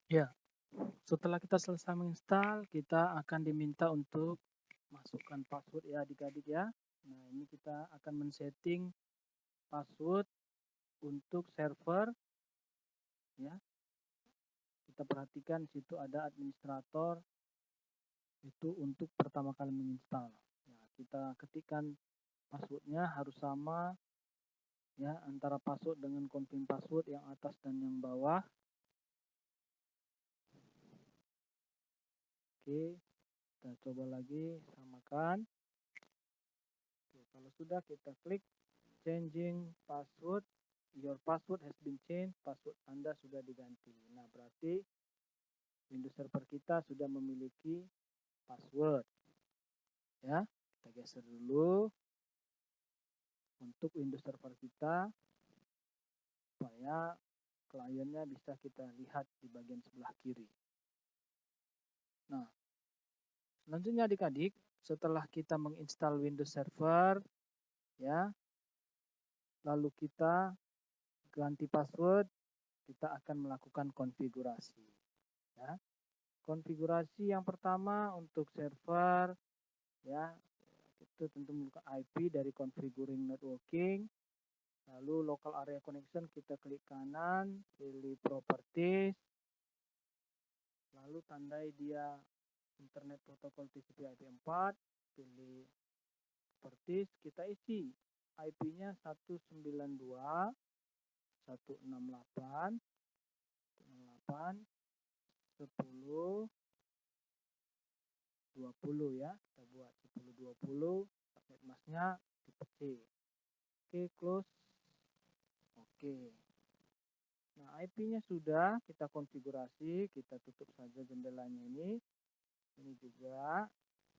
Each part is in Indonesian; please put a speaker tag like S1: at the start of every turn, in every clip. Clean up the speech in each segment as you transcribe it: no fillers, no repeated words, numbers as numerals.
S1: Ya, setelah kita selesai menginstal, kita akan diminta untuk masukkan password ya adik-adik ya. Nah, ini kita akan men-setting password untuk server ya. Kita perhatikan di situ ada administrator itu untuk pertama kali menginstal. Ya, kita ketikkan passwordnya harus sama ya antara password dengan confirm password yang atas dan yang bawah. Oke, kita coba lagi samakan. Oke, kalau sudah kita klik changing password, your password has been changed, password Anda sudah diganti. Nah, berarti Windows Server kita sudah memiliki password. Ya, kita geser dulu untuk Windows Server kita supaya kliennya bisa kita lihat di bagian sebelah kiri. Nah, selanjutnya adik-adik, setelah kita menginstal Windows Server, ya, lalu kita ganti password, kita akan melakukan konfigurasi. Ya. Konfigurasi yang pertama untuk server, ya, itu tentu menggunakan IP dari configuring networking. Lalu local area connection kita klik kanan, pilih properties, lalu tandai dia internet protokol TCP IP4, pilih properties, kita isi IP-nya 192.168.10.20 ya. Kita buat 10.20, subnet masknya tipe C. Oke, close. Oke. Nah, IP-nya sudah kita konfigurasi, kita tutup saja jendelanya ini. Ini juga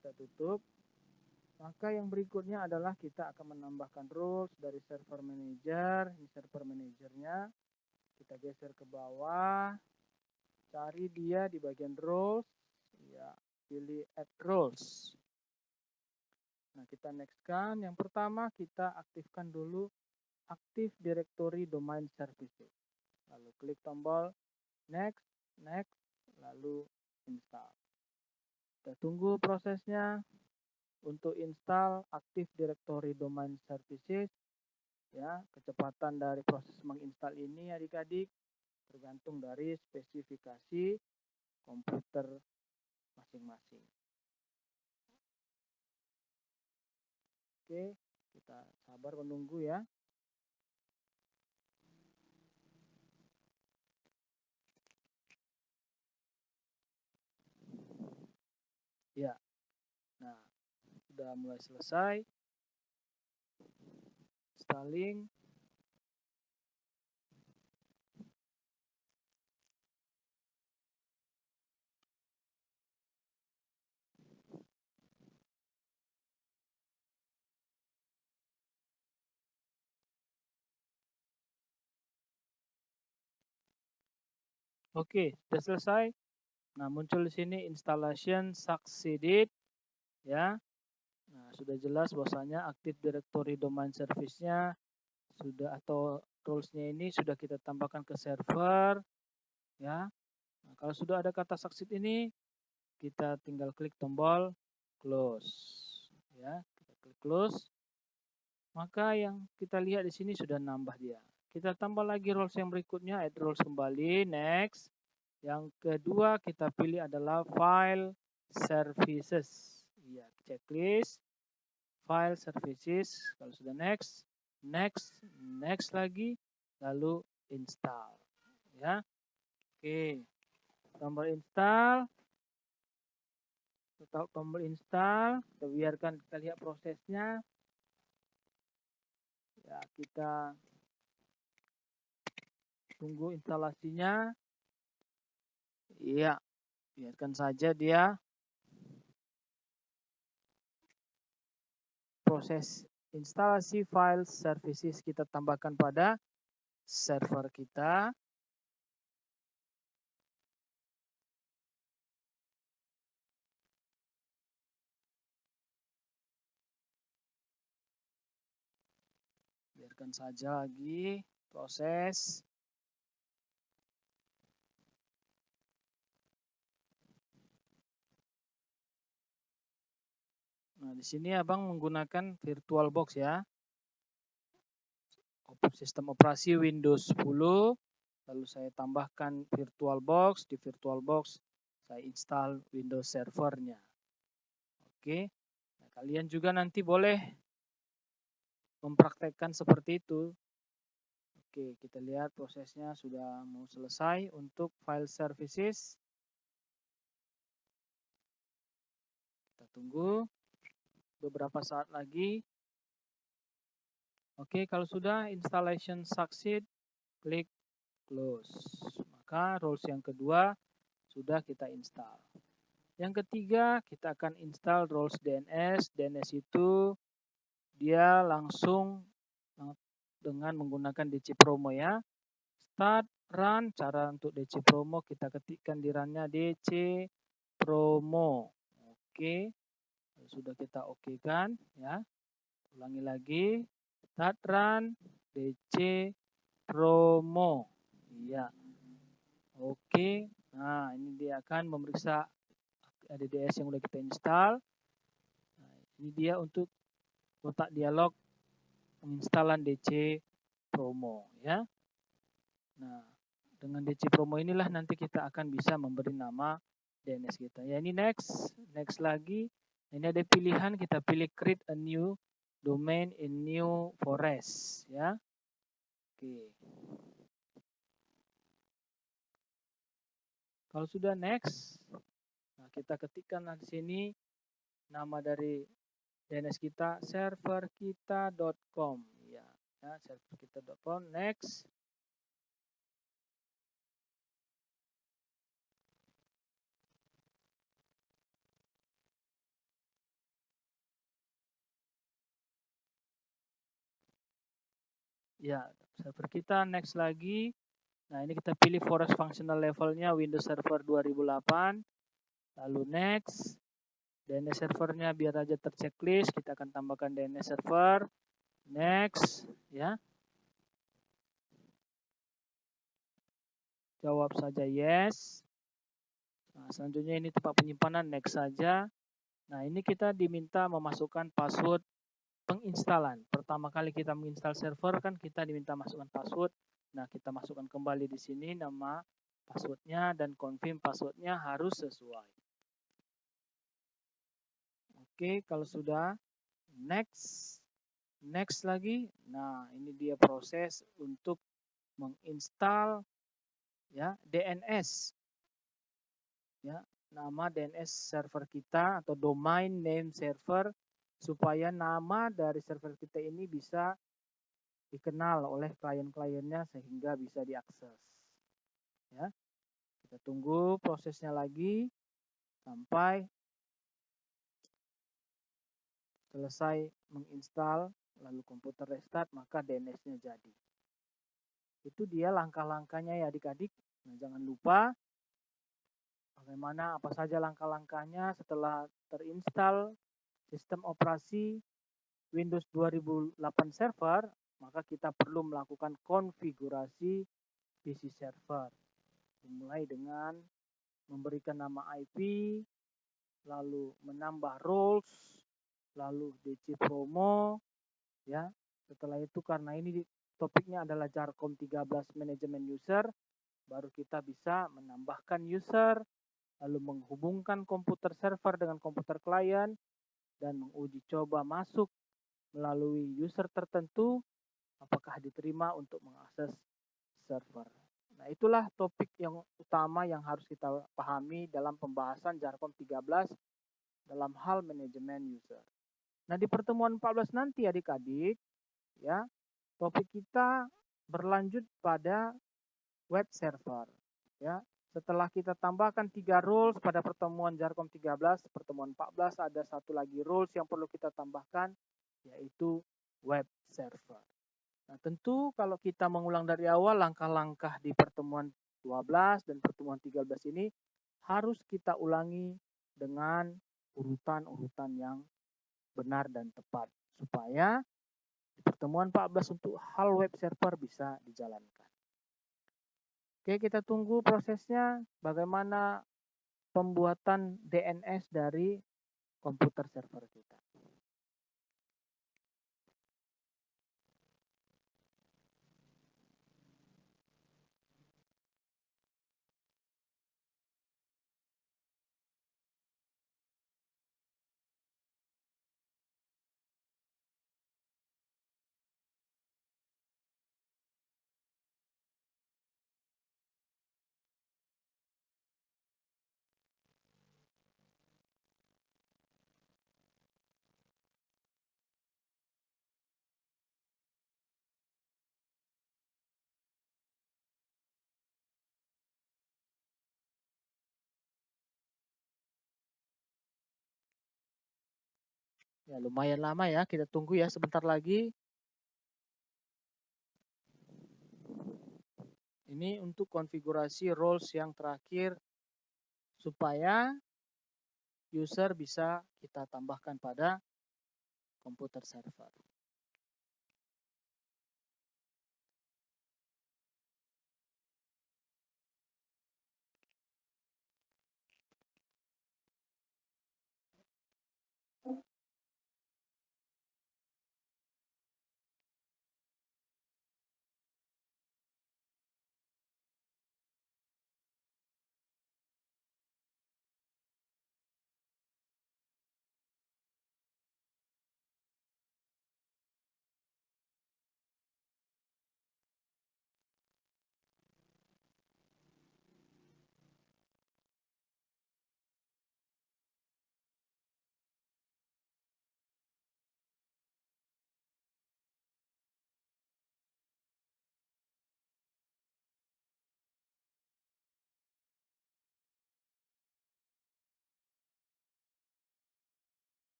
S1: kita tutup. Maka yang berikutnya adalah kita akan menambahkan rules dari server manager. Ini server manajernya. Kita geser ke bawah. Cari dia di bagian rules. Ya, pilih add rules. Nah, kita next-kan. Yang pertama kita aktifkan dulu Active Directory Domain Services. Lalu klik tombol next, next, lalu install. Kita tunggu prosesnya untuk install Active Directory Domain Services. Ya, kecepatan dari proses menginstal ini adik-adik tergantung dari spesifikasi komputer masing-masing. Oke, kita sabar menunggu ya. Ya, nah sudah mulai selesai installing. Oke, sudah selesai. Nah, muncul di sini installation succeeded ya. Nah, sudah jelas bahwasanya Active Directory Domain Service-nya sudah atau tools-nya ini sudah kita tambahkan ke server ya. Nah, kalau sudah ada kata succeed ini, kita tinggal klik tombol close ya. Kita klik close. Maka yang kita lihat di sini sudah nambah dia. Kita tambah lagi roles yang berikutnya, add roles kembali, next. Yang kedua kita pilih adalah file services. Ya, checklist, file services. Kalau sudah next, next, next lagi, lalu install. Ya, oke. Tombol install, tombol install. Kita biarkan kita lihat prosesnya. Ya, kita tunggu instalasinya. Iya, biarkan saja dia proses instalasi file services kita tambahkan pada server kita. Biarkan saja lagi proses. Nah, di sini Abang menggunakan VirtualBox ya. Sistem operasi Windows 10. Lalu saya tambahkan VirtualBox. Di VirtualBox saya install Windows Servernya. Oke. Nah, kalian juga nanti boleh mempraktekkan seperti itu. Oke, kita lihat prosesnya sudah mau selesai untuk file services. Kita tunggu beberapa saat lagi. Oke, kalau sudah installation succeed, klik close. Maka rules yang kedua sudah kita install. Yang ketiga, kita akan install rules DNS. DNS itu dia langsung dengan menggunakan DC Promo ya. Start, run, cara untuk DC Promo kita ketikkan di runnya DC Promo. Oke, sudah kita oke kan ya. Ulangi lagi, start, run, DC Promo. Iya. Oke, nah ini dia akan memeriksa ADDS yang sudah kita install. Nah, ini dia untuk kotak dialog penginstalan DC Promo ya. Nah, dengan DC Promo inilah nanti kita akan bisa memberi nama DNS kita. Ya, ini next lagi. Ini ada pilihan, kita pilih create a new domain in new forest ya. Oke. Kalau sudah next, nah kita ketikkan di sini nama dari DNS kita serverkita.com ya, serverkita.com. Next. Ya, server kita next lagi. Nah, ini kita pilih forest functional levelnya Windows Server 2008. Lalu next. DNS servernya biar aja terchecklist, kita akan tambahkan DNS server. Next, ya. Jawab saja yes. Nah, selanjutnya ini tempat penyimpanan, next saja. Nah, ini kita diminta memasukkan password penginstalan. Pertama kali kita menginstal server kan kita diminta masukkan password. Nah, kita masukkan kembali di sini nama passwordnya dan confirm passwordnya harus sesuai. Oke, kalau sudah next lagi. Nah, ini dia proses untuk menginstal ya DNS. Ya, nama DNS server kita atau domain name server supaya nama dari server kita ini bisa dikenal oleh klien-kliennya sehingga bisa diakses. Ya. Kita tunggu prosesnya lagi sampai selesai menginstal, lalu komputer restart, maka DNS-nya jadi. Itu dia langkah-langkahnya ya adik-adik. Nah, jangan lupa bagaimana apa saja langkah-langkahnya setelah terinstall sistem operasi Windows 2008 server, maka kita perlu melakukan konfigurasi PC server. Dimulai dengan memberikan nama IP, lalu menambah roles, lalu DC promo, ya. Setelah itu karena ini topiknya adalah Jarkom 13 manajemen user, baru kita bisa menambahkan user, lalu menghubungkan komputer server dengan komputer klien, dan menguji coba masuk melalui user tertentu, apakah diterima untuk mengakses server. Nah, itulah topik yang utama yang harus kita pahami dalam pembahasan Jarkom 13 dalam hal manajemen user. Nah, di pertemuan 14 nanti adik-adik, ya, topik kita berlanjut pada web server. Ya, setelah kita tambahkan 3 rules pada pertemuan Jarkom 13, pertemuan 14 ada satu lagi rules yang perlu kita tambahkan, yaitu web server. Nah, tentu kalau kita mengulang dari awal langkah-langkah di pertemuan 12 dan pertemuan 13 ini harus kita ulangi dengan urutan-urutan yang benar dan tepat supaya di pertemuan 14 untuk hal web server bisa dijalankan. Oke, kita tunggu prosesnya bagaimana pembuatan DNS dari komputer server kita. Ya, lumayan lama ya, kita tunggu ya sebentar lagi. Ini untuk konfigurasi roles yang terakhir supaya user bisa kita tambahkan pada komputer server.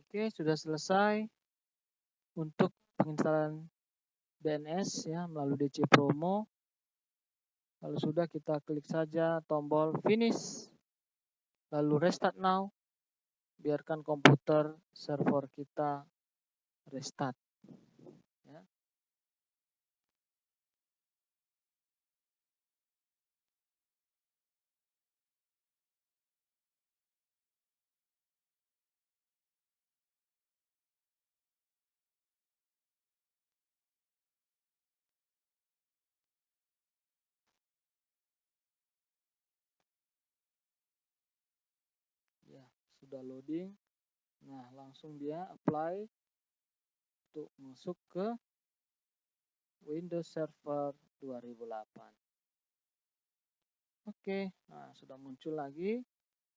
S1: Oke, sudah selesai untuk penginstalan DNS ya melalui DC Promo. Kalau sudah, kita klik saja tombol finish, lalu restart now. Biarkan komputer server kita restart ya. Ya, sudah loading. Nah, langsung dia apply untuk masuk ke Windows Server 2008. Oke, nah sudah muncul lagi.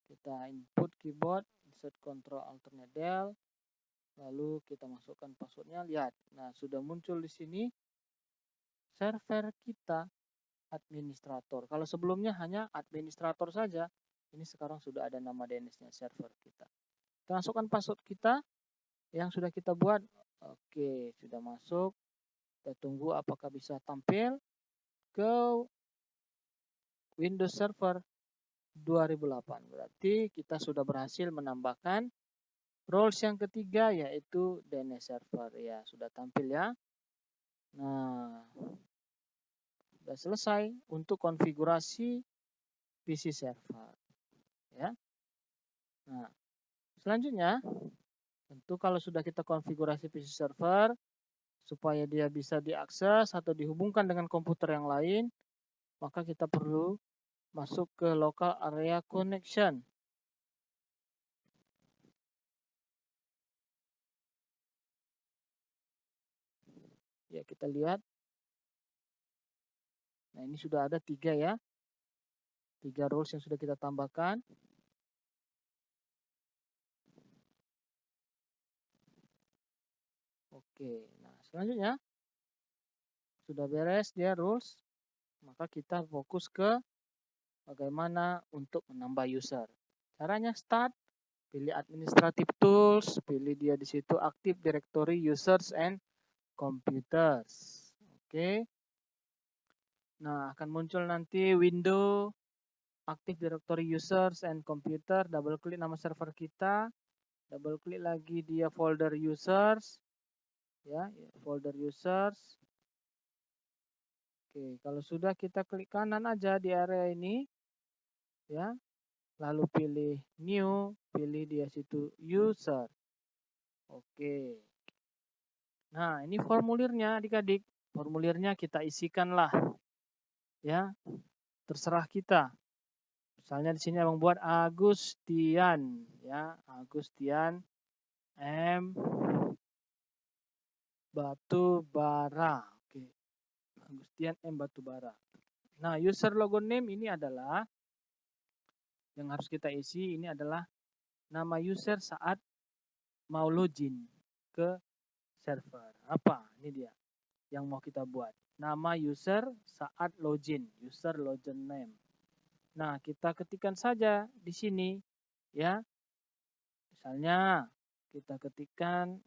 S1: Kita input keyboard, insert Ctrl Alternate Del, lalu kita masukkan passwordnya. Lihat, nah sudah muncul di sini server kita administrator. Kalau sebelumnya hanya administrator saja, ini sekarang sudah ada nama DNS-nya server kita. Kita masukkan password kita yang sudah kita buat. Oke, sudah masuk. Kita tunggu apakah bisa tampil ke Windows Server 2008. Berarti kita sudah berhasil menambahkan roles yang ketiga, yaitu DNS server. Ya, sudah tampil ya. Nah, sudah selesai untuk konfigurasi PC server. Ya. Nah, selanjutnya, tentu kalau sudah kita konfigurasi PC server, supaya dia bisa diakses atau dihubungkan dengan komputer yang lain, maka kita perlu masuk ke local area connection. Ya, kita lihat. Nah, ini sudah ada 3 ya. 3 roles yang sudah kita tambahkan. Oke, nah selanjutnya sudah beres dia rules, maka kita fokus ke bagaimana untuk menambah user. Caranya start, Pilih administrative tools, pilih dia di situ Active Directory Users and Computers. Oke. Nah, akan muncul nanti window Active Directory Users and Computer, double klik nama server kita, double klik lagi dia folder users, ya, folder users. Oke, kalau sudah kita klik kanan aja di area ini, ya, lalu pilih new, pilih dia situ user. Oke. Nah, ini formulirnya adik-adik. Formulirnya kita isikanlah. Ya, terserah kita. Misalnya di sini abang buat Agustian, ya, Agustian M Batubara. Oke. Agustian M Batubara. Nah, user logo name ini adalah yang harus kita isi, ini adalah nama user saat mau login ke server. Apa? Ini dia yang mau kita buat. Nama user saat login, user login name. Nah, kita ketikkan saja di sini, ya. Misalnya kita ketikkan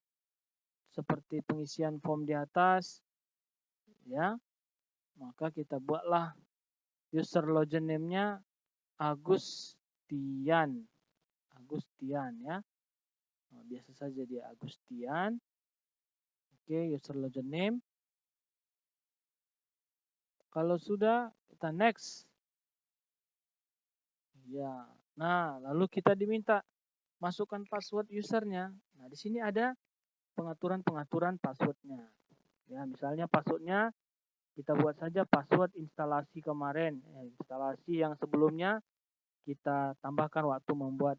S1: seperti pengisian form di atas, ya. Maka kita buatlah user login name-nya Agustian. Agustian, ya. Nah, biasa saja dia Agustian. Oke, user login name. Kalau sudah, kita next. Ya. Nah, lalu kita diminta masukkan password usernya. Nah, di sini ada pengaturan-pengaturan passwordnya. Ya, misalnya passwordnya kita buat saja password instalasi kemarin. Instalasi yang sebelumnya kita tambahkan waktu membuat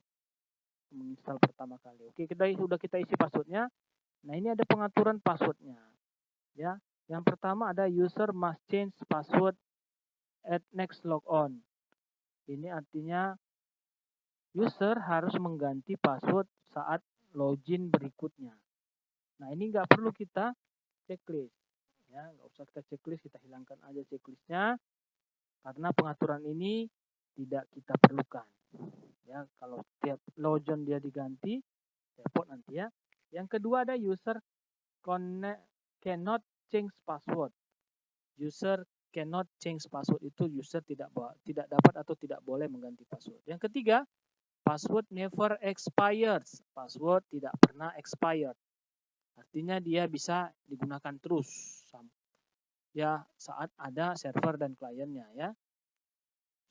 S1: menginstal pertama kali. Oke, sudah kita isi passwordnya. Nah, ini ada pengaturan passwordnya. Ya, yang pertama ada user must change password at next logon. Ini artinya user harus mengganti password saat login berikutnya. Nah, ini nggak perlu kita checklist. Ya, nggak usah kita checklist, kita hilangkan aja checklistnya. Karena pengaturan ini tidak kita perlukan. Ya, kalau setiap login dia diganti, repot nanti ya. Yang kedua ada user cannot change password. User cannot change password itu user tidak dapat atau tidak boleh mengganti password. Yang ketiga, password never expires. Password tidak pernah expired. Artinya dia bisa digunakan terus ya saat ada server dan kliennya ya.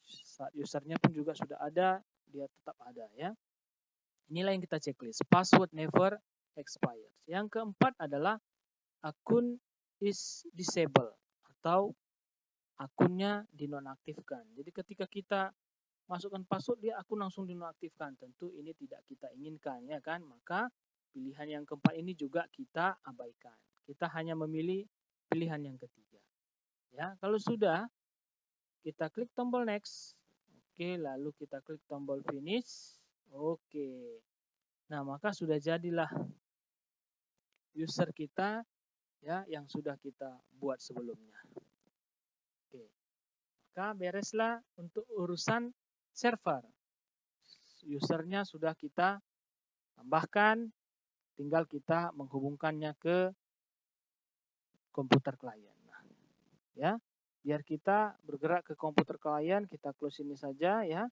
S1: Saat usernya pun juga sudah ada, dia tetap ada ya. Inilah yang kita checklist. Password never expires. Yang keempat adalah akun is disabled atau akunnya dinonaktifkan. Jadi ketika kita masukkan password, dia akun langsung dinonaktifkan. Tentu ini tidak kita inginkan ya kan. Maka pilihan yang keempat ini juga kita abaikan. Kita hanya memilih pilihan yang ketiga. Ya, kalau sudah kita klik tombol next. Oke, lalu kita klik tombol finish. Oke. Nah, maka sudah jadilah user kita ya yang sudah kita buat sebelumnya. Oke. Maka bereslah untuk urusan server. Usernya sudah kita tambahkan, tinggal kita menghubungkannya ke komputer klien. Nah, ya, biar kita bergerak ke komputer klien, kita close ini saja ya.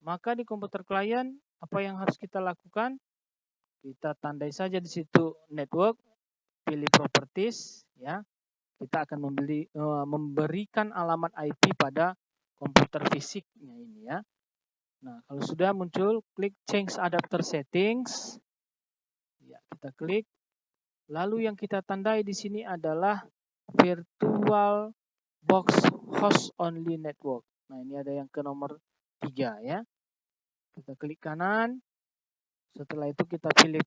S1: Maka di komputer klien apa yang harus kita lakukan? Kita tandai saja di situ network, pilih properties ya. Kita akan memberikan alamat IP pada komputer fisiknya ini ya. Nah, kalau sudah muncul, klik change adapter settings. Ya, kita klik. Lalu yang kita tandai di sini adalah virtual box host only network. Nah, ini ada yang ke nomor 3 ya. Kita klik kanan. Setelah itu kita pilih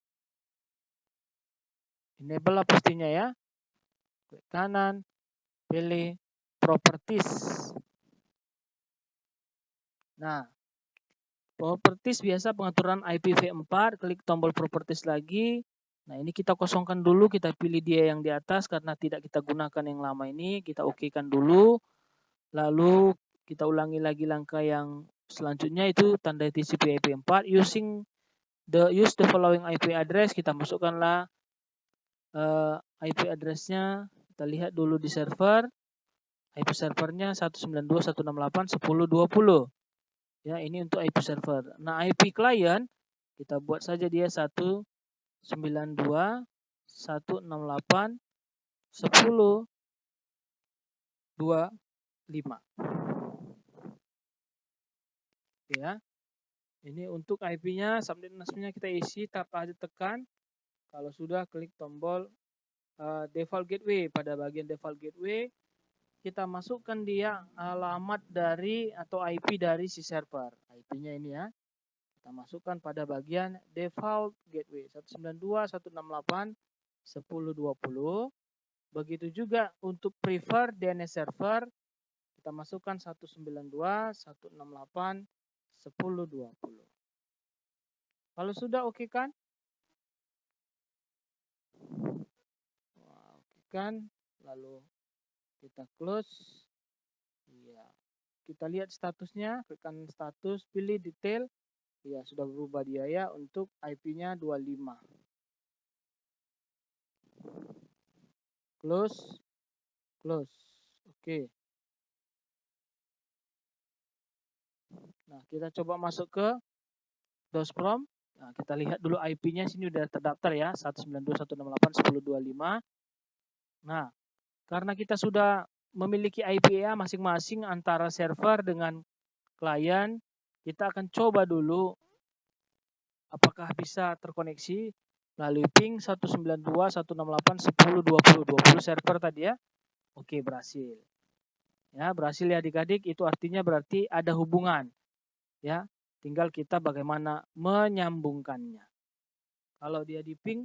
S1: enable lah pastinya ya. Klik kanan, pilih properties. Nah, properties biasa pengaturan IPv4, klik tombol properties lagi. Nah, ini kita kosongkan dulu, kita pilih dia yang di atas karena tidak kita gunakan yang lama ini, kita oke-kan dulu. Lalu kita ulangi lagi langkah yang selanjutnya itu tandai TCP/IP4 using use the following IP address, kita masukkanlah IP address-nya. Kita lihat dulu di server. IP servernya 192.168.10.20. Ya, ini untuk IP server. Nah, IP client kita buat saja dia 192.168.10.25. Ya. Ini untuk IP-nya, subnet masknya kita isi, tap aja tekan. Kalau sudah, klik tombol default gateway. Pada bagian default gateway, kita masukkan dia alamat dari atau IP dari si server. IP-nya ini ya. Kita masukkan pada bagian default gateway 192.168.10.20. Begitu juga untuk prefer DNS server, kita masukkan 192.168.10.20. Kalau sudah oke kan? Oke kan? Lalu kita close. Ya. Kita lihat statusnya, klik kanan status, pilih detail. Ya, sudah berubah dia ya untuk IP-nya 25. Close. Close. Oke. Nah, kita coba masuk ke DOS.Prom. Nah, kita lihat dulu IP-nya sini udah terdaftar ya, 192.168.10.25. Nah, karena kita sudah memiliki IP ya masing-masing antara server dengan klien, kita akan coba dulu apakah bisa terkoneksi melalui ping 192.168.10.20 server tadi ya. Oke, berhasil. Ya, berhasil ya adik-adik, itu artinya berarti ada hubungan. Ya, tinggal kita bagaimana menyambungkannya. Kalau dia di ping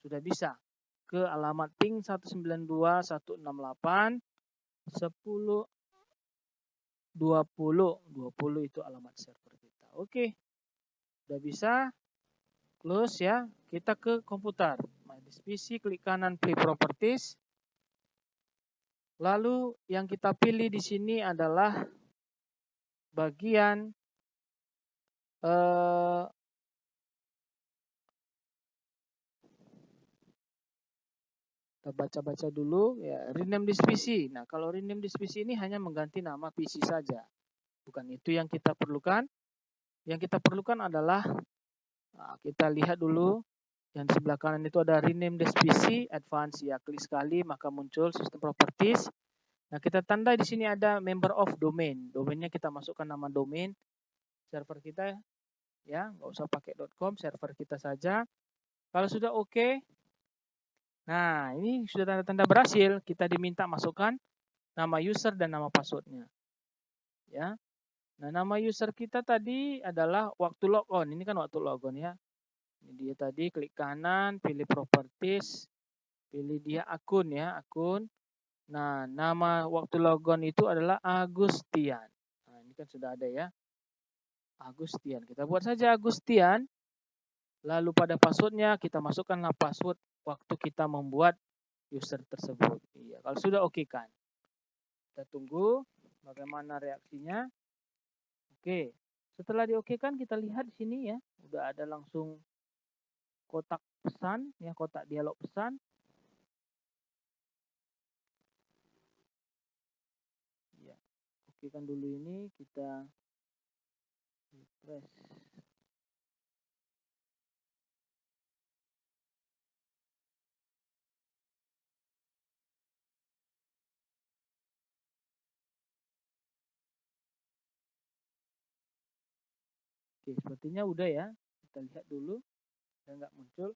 S1: sudah bisa ke alamat ping 192.168.10.20 itu alamat server kita. Oke. Sudah bisa. Close ya. Kita ke komputer. My PC, klik kanan Play Properties. Lalu yang kita pilih di sini adalah bagian kita baca-baca dulu ya, rename this PC. Nah, kalau rename this PC ini hanya mengganti nama PC saja. Bukan itu yang kita perlukan. Yang kita perlukan adalah kita lihat dulu yang di sebelah kanan itu ada rename this PC advance ya, klik sekali maka muncul system properties. Nah, kita tanda di sini ada member of domain. Domainnya kita masukkan nama domain server kita ya, nggak usah pakai .com, server kita saja. Kalau sudah oke, nah ini sudah tanda-tanda berhasil. Kita diminta masukkan nama user dan nama passwordnya. Ya, nah nama user kita tadi adalah waktu logon. Ini kan waktu logon ya. Ini dia tadi, klik kanan, pilih properties, pilih dia akun ya, akun. Nah, nama waktu logon itu adalah Agustian. Nah, ini kan sudah ada ya. Agustian. Kita buat saja Agustian. Lalu pada passwordnya kita masukkanlah password waktu kita membuat user tersebut. Iya, kalau sudah oke kan. Kita tunggu bagaimana reaksinya. Oke. Setelah diokekan kita lihat di sini ya, udah ada langsung kotak pesan ya, kotak dialog pesan. Ya. Oke kan dulu ini kita refresh. Oke, sepertinya udah ya. Kita lihat dulu. Dan nggak muncul.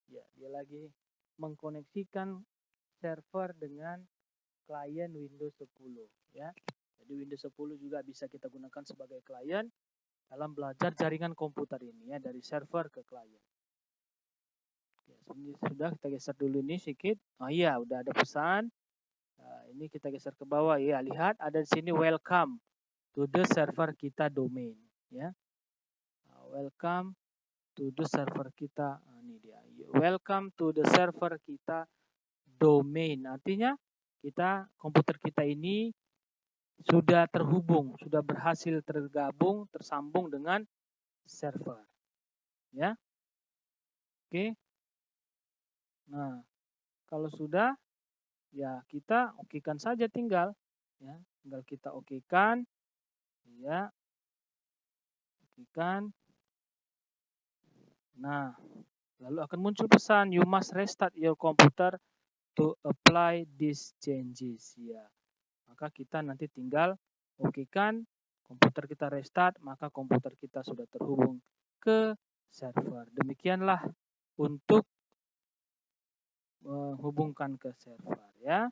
S1: Ya, dia lagi mengkoneksikan server dengan klien Windows 10 ya. Jadi Windows 10 juga bisa kita gunakan sebagai klien dalam belajar jaringan komputer ini ya, dari server ke klien. Ya, sudah kita geser dulu ini sedikit. Oh iya, udah ada pesan. Nah, ini kita geser ke bawah ya. Lihat ada di sini welcome to the server kita domain ya. Nah, welcome to the server kita. Nah, ini dia. Welcome to the server kita domain. Artinya kita komputer kita ini sudah terhubung, sudah berhasil tergabung, tersambung dengan server. Ya. Oke. Nah, kalau sudah, ya kita okekan saja tinggal. Ya, tinggal kita okekan. Ya, okekan. Nah, lalu akan muncul pesan, you must restart your computer to apply these changes. Ya, maka kita nanti tinggal okekan, komputer kita restart, maka komputer kita sudah terhubung ke server. Demikianlah untuk menghubungkan ke server ya.